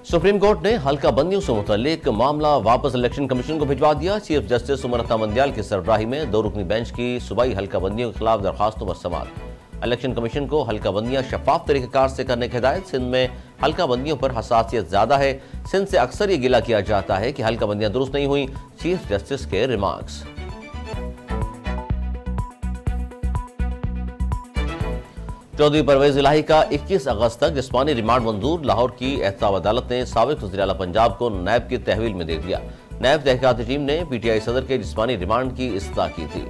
Supreme court ने हल्का बंदियों से मुतल्लिक मामला वापस इलेक्शन कमीशन को भिजवा दिया। चीफ जस्टिस उमर अता मंडियाल की सरबराही में 2 रुकनी बेंच की सूबाई हल्का बंदियों के खिलाफ दरखास्तों पर समाअत। इलेक्शन कमीशन को हल्का बंदियां शफाफ तरीक़ेकार से करने की हिदायत। सिंध में हल्का बंदियों पर हसासियत ज्यादा है। सिंध से अक्सर ये गिला किया जाता है कि हल्का बंदियां दुरुस्त नहीं हुई। चीफ जस्टिस के रिमार्क्स। चौधरी परवेज इलाही का 21 अगस्त तक जिस्मानी रिमांड मंजूर। लाहौर की एहतसाब अदालत ने साबिक वज़ीर आला पंजाब को नैब की तहवील में दे दिया। नैब तहकीकाती टीम ने पीटीआई सदर के जिस्मानी रिमांड की इस्तः की थी।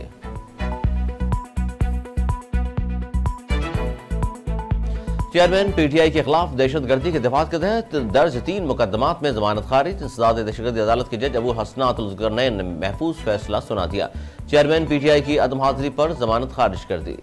चेयरमैन पीटीआई के खिलाफ दहशतगर्दी के दफात के तहत दर्ज 3 मुकदमात में जमानत खारिज। इंसदाद दहशतगर्दी अदालत के जज अबू हसनातुल ज़ुल्करनैन ने महफूज फैसला सुना दिया। चेयरमैन पीटीआई की अदम हाजिरी पर जमानत खारिज कर दी।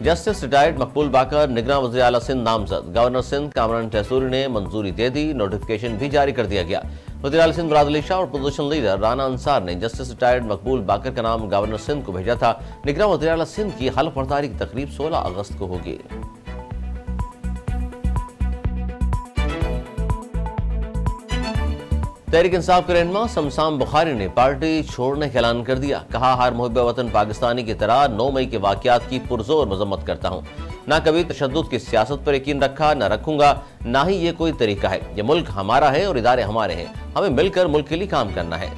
जस्टिस रिटायर्ड मकबूल बाकर निगरान वज़ीर आला सिंध नामजद। गवर्नर सिंध कामरान टैसूरी ने मंजूरी दे दी। नोटिफिकेशन भी जारी कर दिया गया। वज़ीर आला सिंध मुराद अली शाह और अपोजिशन लीडर राना अंसार ने जस्टिस रिटायर्ड मकबूल बाकर का नाम गवर्नर सिंध को भेजा था। निगरान वज़ीर आला सिंध की हल्फ बर्दारी की तकरीब 16 अगस्त को होगी। तहरीक इंसाफ के रहनुमा शमशान बुखारी ने पार्टी छोड़ने का ऐलान कर दिया। कहा, हर मुहिब वतन पाकिस्तानी की तरह 9 मई के वाकयात की पुरजोर मजम्मत करता हूँ। ना कभी तशद्दुद की सियासत पर यकीन रखा, न रखूंगा, ना ही ये कोई तरीका है। ये मुल्क हमारा है और इदारे हमारे हैं। हमें मिलकर मुल्क के लिए काम करना है।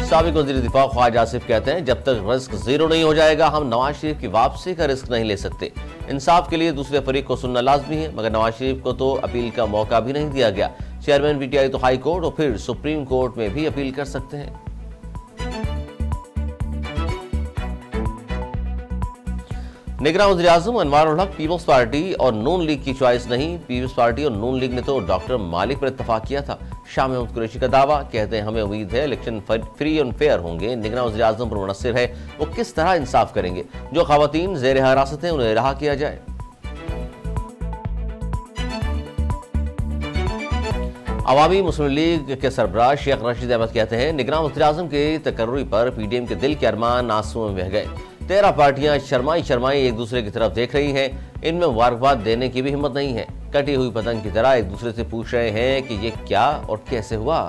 साबिक वज़ीर दिफा ख्वाजा आसिफ कहते हैं, जब तक रिस्क जीरो नहीं हो जाएगा हम नवाज शरीफ की वापसी का रिस्क नहीं ले सकते। इंसाफ के लिए दूसरे फरीक को सुनना लाजमी है, मगर नवाज शरीफ को तो अपील का मौका भी नहीं दिया गया। चेयरमैन पीटीआई तो हाई कोर्ट और फिर सुप्रीम कोर्ट में भी अपील कर सकते हैं। निगरान वज़ीर आज़म अनवारुल हक पीपल्स पार्टी और नून लीग की चॉइस नहीं। पीपल्स पार्टी और नून लीग ने तो डॉक्टर मालिक पर इत्तफाक किया था। शाह महमूद कुरैशी का दावा, कहते हैं हमें उम्मीद है इलेक्शन फ्री और फेयर होंगे। निगरान वज़ीर आज़म पर मुनस्सिर है वो किस तरह इंसाफ करेंगे। जो खवातीन ज़ेर हिरासत हैं उन्हें रहा किया जाए। अवामी मुस्लिम लीग के सरबराह शेख रशीद अहमद कहते हैं, निगरान वज़ीर आज़म के तकर्रुरी पर पीडीएम के दिल के अरमान आंसुओं में बह गए। 13 पार्टियां शर्माई एक दूसरे की तरफ देख रही हैं। इनमें मुबारकबाद देने की भी हिम्मत नहीं है। कटी हुई पतंग की तरह एक दूसरे से पूछ रहे हैं कि ये क्या और कैसे हुआ।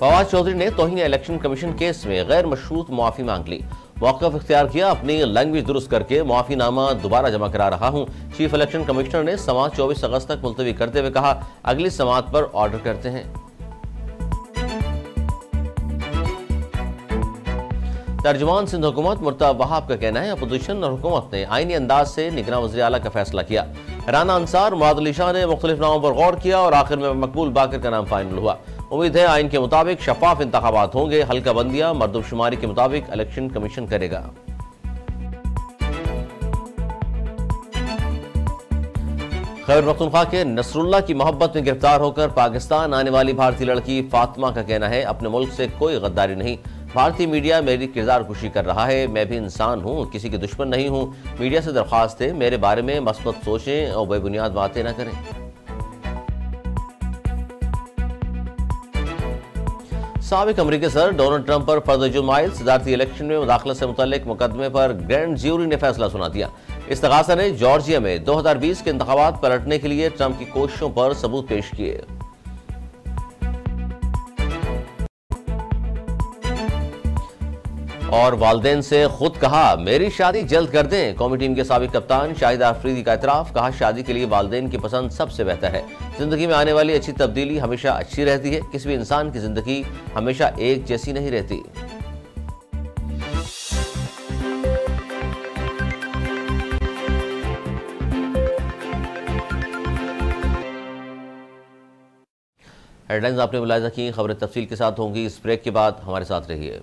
फवाद चौधरी ने तौहीन इलेक्शन कमीशन केस में गैर मशरूत मुआफी मांग ली। मौक़िफ़ इख्तियार किया, अपनी लैंग्वेज दुरुस्त करके मुआफीनामा दोबारा जमा करा रहा हूं। चीफ इलेक्शन कमिश्नर ने समाअत 24 अगस्त तक मुलतवी करते हुए कहा, अगली समाअत पर ऑर्डर करते हैं। तर्जुमान सिंध हुकूमत मुर्तज़ा वहाब का कहना है, अपोजिशन और हुकूमत ने आईनी अंदाज से निगरान वज़ीर आला का फैसला किया। राना अंसार मुराद अली शाह ने मुख्तलिफ नामों पर गौर किया और आखिर में मकबूल बाकर का नाम फाइनल हुआ। उम्मीद है आइन के मुताबिक शफाफ इंतखाबात होंगे। हल्का बंदियां मरदमशुमारी के मुताबिक इलेक्शन कमीशन करेगा। खैबर पख्तूनख्वा के नसरुल्लाह की मोहब्बत में गिरफ्तार होकर पाकिस्तान आने वाली भारतीय लड़की फातिमा का कहना है, अपने मुल्क से कोई गद्दारी नहीं। भारतीय मीडिया मेरी किरदार कुशी कर रहा है। मैं भी इंसान हूँ, किसी की दुश्मन नहीं हूँ। मीडिया से दरख्वास्त है मेरे बारे में मस्बत सोचें और बेबुनियाद बातें न करें। साबिक अमरीकी सदर डोनाल्ड ट्रंप पर फर्द जुर्म आयद सदारती इलेक्शन में मुदाखलत से मुतल्लिक मुकदमे पर ग्रैंड ज्यूरी ने फैसला सुना दिया। इस्तगासा ने जॉर्जिया में 2020 के इंतखाबात पलटने के लिए ट्रंप की कोशिशों पर सबूत पेश किए। और वालदेन से खुद कहा, मेरी शादी जल्द कर दें। कौमी टीम के साबिक कप्तान शाहिदा अफरीदी का इतराफ, कहा शादी के लिए वालदेन की पसंद सबसे बेहतर है। जिंदगी में आने वाली अच्छी तब्दीली हमेशा अच्छी रहती है। किसी भी इंसान की जिंदगी हमेशा एक जैसी नहीं रहती। हेडलाइंस आपने मुलाहिजा की। खबरें तफसील के साथ होंगी इस ब्रेक के बाद। हमारे साथ रहिए।